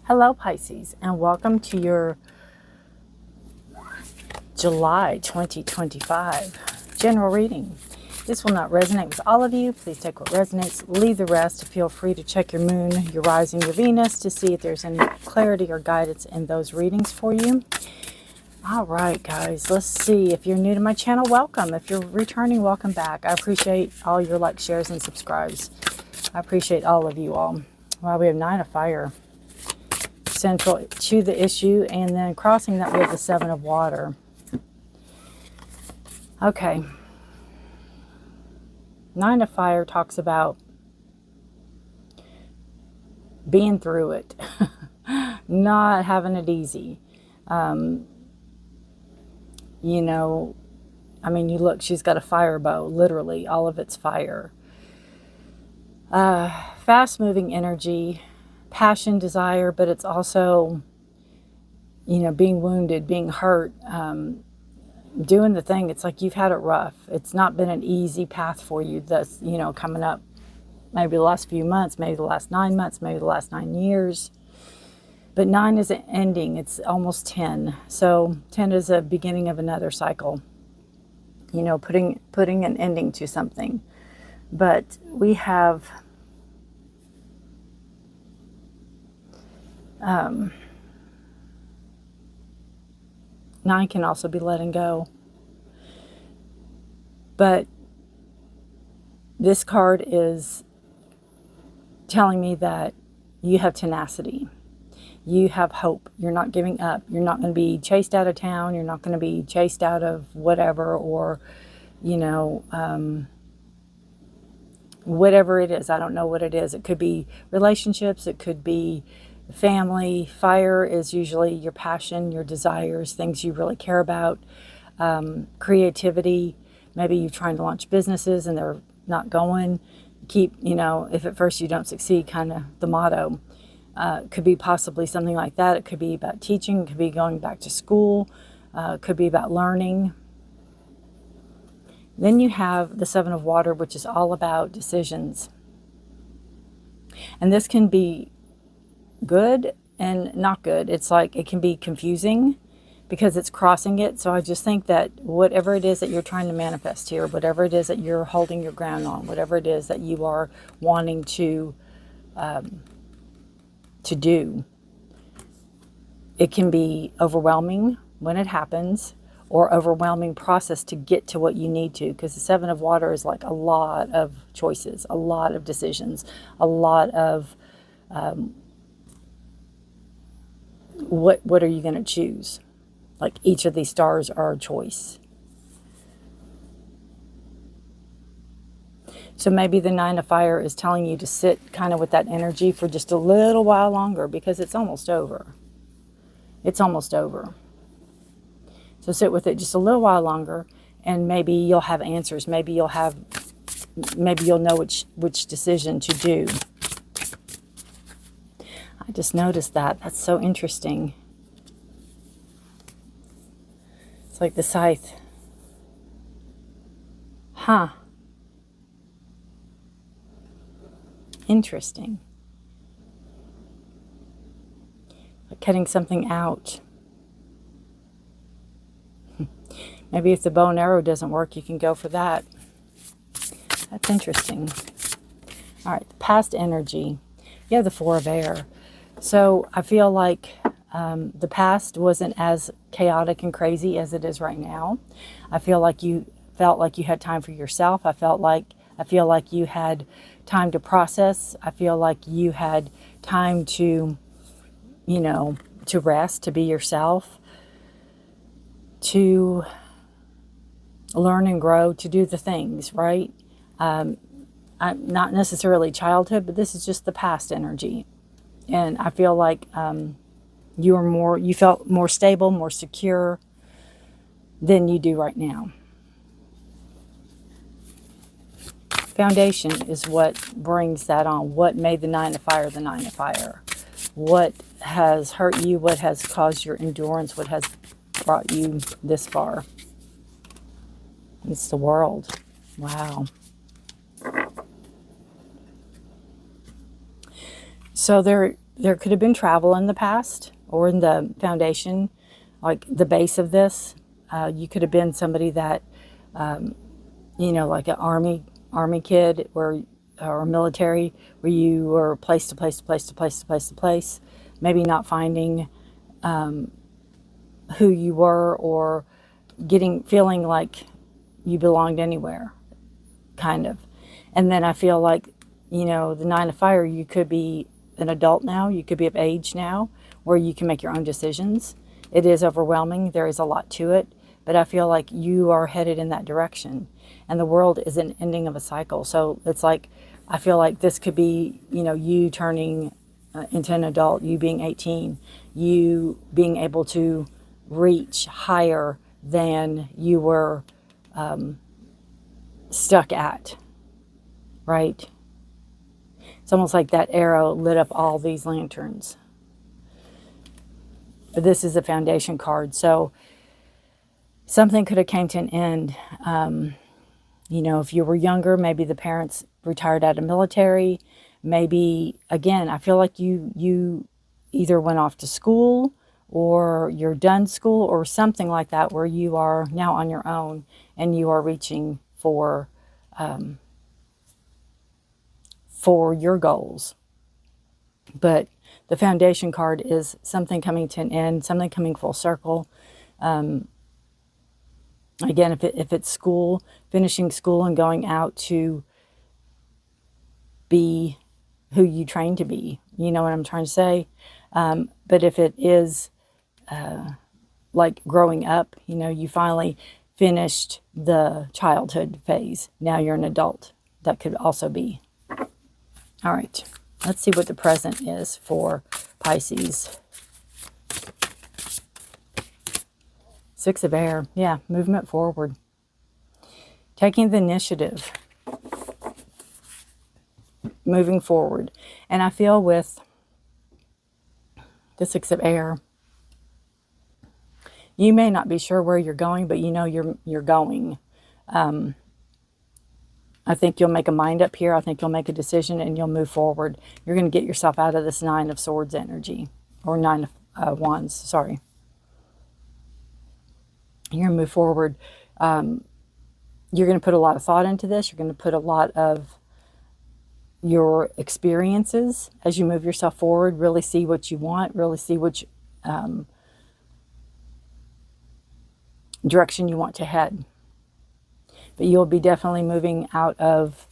Hello, Pisces, and welcome to your July 2025 general reading. This will not resonate with all of you. Please take what resonates, leave the rest. Feel free to check your moon, your rising, your Venus to see if there's any clarity or guidance in those readings for you. All right, guys, let's see. If you're new to my channel, welcome. If you're returning, welcome back. I appreciate all your likes, shares, and subscribes. I appreciate all of you all. Wow, we have 9 of fire. Central to the issue, and then crossing that with the 7 of water. Okay. 9 of fire talks about being through it, not having it easy. You know, I mean, you look, she's got a fire bow, literally, all of it's fire. Fast moving energy, passion, desire, but it's also, you know, being wounded, being hurt, doing the thing. It's like you've had it rough. It's not been an easy path for you. That's, you know, coming up maybe the last few months, maybe the last 9 months, maybe the last 9 years. But 9 isn't ending. It's almost 10. So 10 is a beginning of another cycle. You know, putting an ending to something. But we have 9 can also be letting go. But this card is telling me that you have tenacity. You have hope. You're not giving up. You're not going to be chased out of town. You're not going to be chased out of whatever, or, you know, whatever it is. I don't know what it is. It could be relationships. It could be family. Fire is usually your passion, your desires, things you really care about. Creativity. Maybe you're trying to launch businesses and they're not going. Keep, you know, if at first you don't succeed, kind of the motto. Could be possibly something like that. It could be about teaching. It could be going back to school. It could be about learning. Then you have the 7 of water, which is all about decisions. And this can be good and not good. It's like it can be confusing because it's crossing it. So I just think that whatever it is that you're trying to manifest here, whatever it is that you're holding your ground on, whatever it is that you are wanting to do, it can be overwhelming when it happens, or overwhelming process to get to what you need to, because the 7 of water is like a lot of choices, a lot of decisions, a lot of what are you going to choose? Like each of these stars are a choice. So maybe the 9 of fire is telling you to sit kind of with that energy for just a little while longer, because it's almost over. It's almost over. So sit with it just a little while longer, and maybe you'll have answers. Maybe you'll know which decision to do. I just noticed that. That's so interesting. It's like the scythe. Huh. Interesting. Like cutting something out. Maybe if the bow and arrow doesn't work, you can go for that. That's interesting. All right, the past energy. You have the 4 of air. So I feel like the past wasn't as chaotic and crazy as it is right now. I feel like you felt like you had time for yourself. I feel like you had time to process. I feel like you had time to, you know, to rest, to be yourself, to learn and grow, to do the things, right? I'm not necessarily childhood, but this is just the past energy. And I feel like you felt more stable, more secure than you do right now. Foundation is what brings that on. What made the 9 of fire the 9 of fire? What has hurt you? What has caused your endurance? What has brought you this far? It's the world. Wow. So there could have been travel in the past or in the foundation, like the base of this. You could have been somebody that, like an army kid or military, where you were place to place to place to place to place to place, maybe not finding who you were, or feeling like you belonged anywhere, kind of. And then I feel like, the 9 of fire, you could be an adult now, you could be of age now, where you can make your own decisions. It is overwhelming, there is a lot to it, but I feel like you are headed in that direction. And the world is an ending of a cycle. So it's like, I feel like this could be, you turning into an adult, you being 18, you being able to reach higher than you were stuck at, right? It's almost like that arrow lit up all these lanterns. But this is a foundation card, so something could have came to an end. If you were younger, maybe the parents retired out of military. Maybe, again, I feel like you either went off to school, or you're done school, or something like that, where you are now on your own and you are reaching for your goals. But the foundation card is something coming to an end, something coming full circle. Again, if it's school, finishing school and going out to be who you train to be, you know what I'm trying to say? But if it is like growing up, you finally finished the childhood phase. Now you're an adult. That could also be. All right. Let's see what the present is for Pisces. 6 of air. Yeah, movement forward. Taking the initiative. Moving forward. And I feel with the 6 of air, you may not be sure where you're going, but you're going. I think you'll make a mind up here. I think you'll make a decision and you'll move forward. You're going to get yourself out of this 9 of swords energy, or 9 of wands, sorry. You're going to move forward. You're going to put a lot of thought into this. You're going to put a lot of your experiences as you move yourself forward. Really see what you want. Really see which direction you want to head. But you'll be definitely moving out of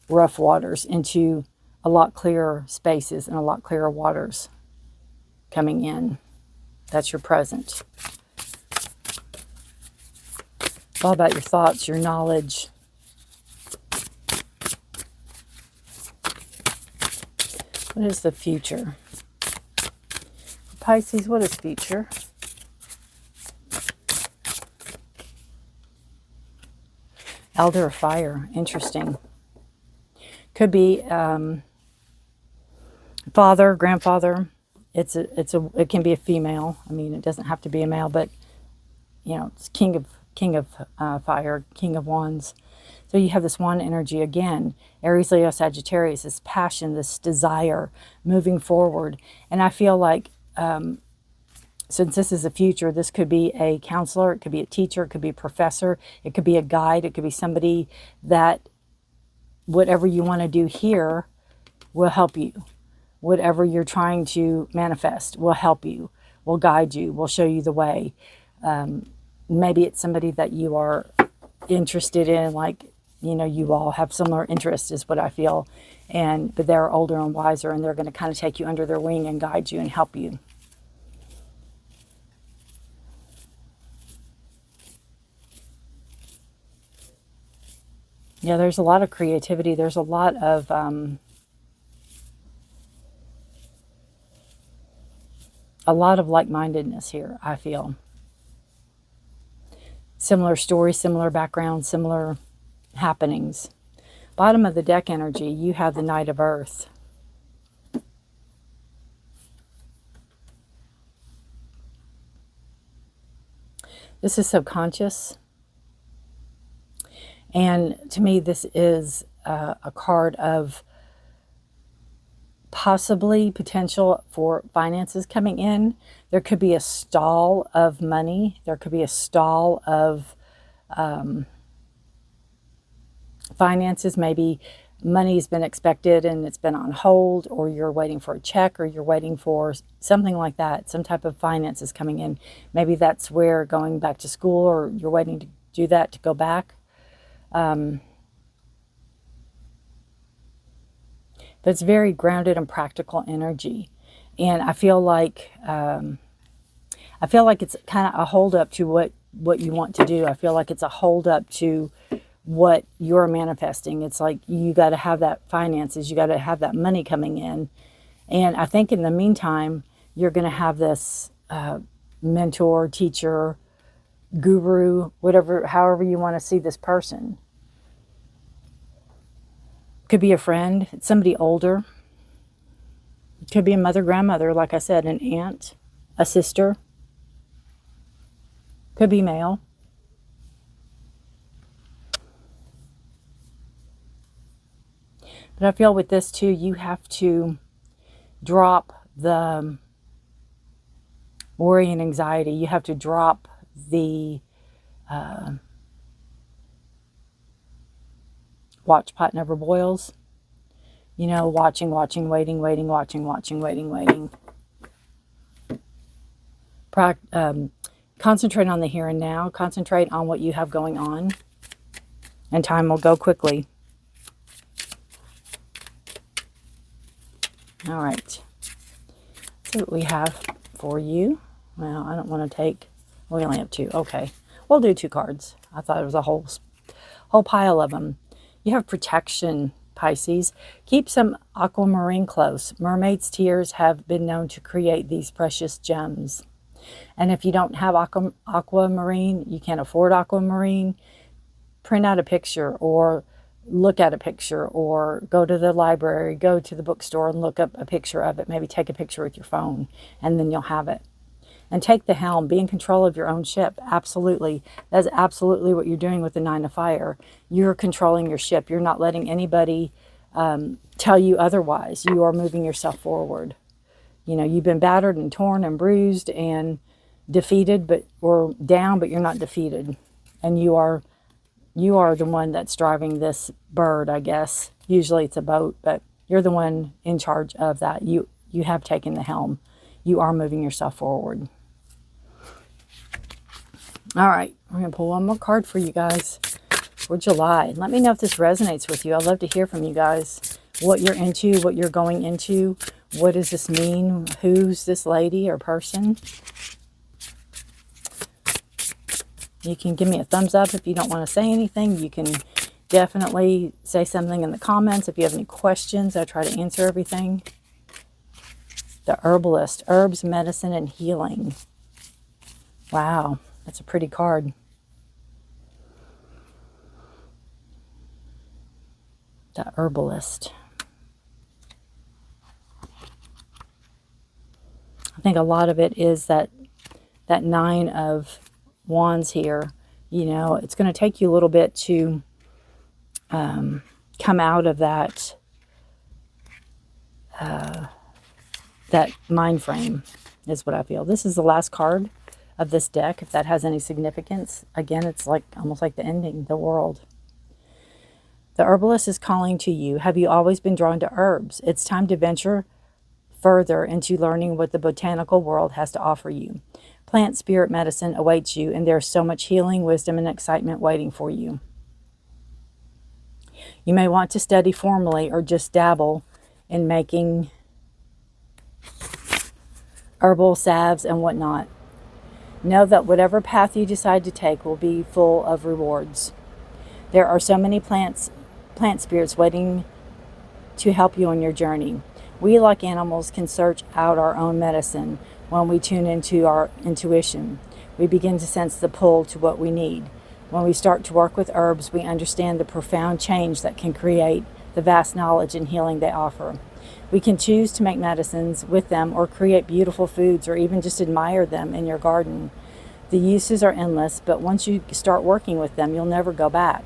rough waters into a lot clearer spaces and a lot clearer waters coming in. That's your present. It's all about your thoughts, your knowledge. What is the future? Pisces, what is future? Elder of fire, interesting. Could be father, grandfather. It can be a female. I mean, it doesn't have to be a male, but it's king of fire, king of wands. So you have this wand energy again, Aries, Leo, Sagittarius, this passion, this desire, moving forward. And I feel like since this is the future, this could be a counselor, it could be a teacher, it could be a professor, it could be a guide, it could be somebody that whatever you want to do here will help you. Whatever you're trying to manifest will help you, will guide you, will show you the way. Maybe it's somebody that you are interested in, like, you all have similar interests is what I feel. But they're older and wiser, and they're going to kind of take you under their wing and guide you and help you. Yeah, there's a lot of creativity. There's a lot of like-mindedness here, I feel. Similar stories, similar backgrounds, similar happenings. Bottom of the deck energy, you have the Knight of Earth. This is subconscious. And to me, this is a card of possibly potential for finances coming in. There could be a stall of money. There could be a stall of finances. Maybe money's been expected and it's been on hold, or you're waiting for a check, or you're waiting for something like that. Some type of finances coming in. Maybe that's where going back to school, or you're waiting to do that to go back. But it's very grounded and practical energy. And I feel like it's kind of a hold up to what you want to do. I feel like it's a hold up to what you're manifesting. It's like you got to have that finances, you got to have that money coming in. And I think in the meantime, you're going to have this mentor, teacher, guru, whatever, however you want to see this person. Could be a friend, it's somebody older. It could be a mother, grandmother, like I said, an aunt, a sister. Could be male. But I feel with this too, you have to drop the worry and anxiety. You have to drop the watch pot never boils. You know, watching, waiting, watching, waiting. Concentrate on the here and now. Concentrate on what you have going on. And time will go quickly. All right. Let's see what we have for you. Well, I don't want to take... We only have 2. Okay. We'll do 2 cards. I thought it was a whole pile of them. You have protection, Pisces. Keep some aquamarine close. Mermaids' tears have been known to create these precious gems. And if you don't have aquamarine, you can't afford aquamarine, print out a picture, or look at a picture, or go to the library, go to the bookstore and look up a picture of it. Maybe take a picture with your phone, and then you'll have it. And take the helm. Be in control of your own ship. Absolutely. That's absolutely what you're doing with the 9 of Fire. You're controlling your ship. You're not letting anybody tell you otherwise. You are moving yourself forward. You know, you've been battered and torn and bruised and defeated, or down, but you're not defeated. And you are the one that's driving this bird, I guess. Usually it's a boat, but you're the one in charge of that. You have taken the helm. You are moving yourself forward. All right, we're going to pull one more card for you guys for July. Let me know if this resonates with you. I'd love to hear from you guys. What you're into, what you're going into. What does this mean? Who's this lady or person? You can give me a thumbs up if you don't want to say anything. You can definitely say something in the comments if you have any questions. I try to answer everything. The Herbalist, herbs, medicine, and healing. Wow, that's a pretty card. The Herbalist. I think a lot of it is that 9 of Wands here. You know, it's going to take you a little bit to come out of that mind frame, is what I feel. This is the last card of this deck, if that has any significance. Again, it's like almost like the ending, the world. The Herbalist is calling to you. Have you always been drawn to herbs? It's time to venture further into learning what the botanical world has to offer you. Plant spirit medicine awaits you, and there's so much healing, wisdom, and excitement waiting for you. You may want to study formally or just dabble in making herbal salves and whatnot. Know that whatever path you decide to take will be full of rewards. There are so many plant spirits waiting to help you on your journey. We, like animals, can search out our own medicine when we tune into our intuition. We begin to sense the pull to what we need. When we start to work with herbs, we understand the profound change that can create the vast knowledge and healing they offer. We can choose to make medicines with them, or create beautiful foods, or even just admire them in your garden. The uses are endless, but once you start working with them, you'll never go back.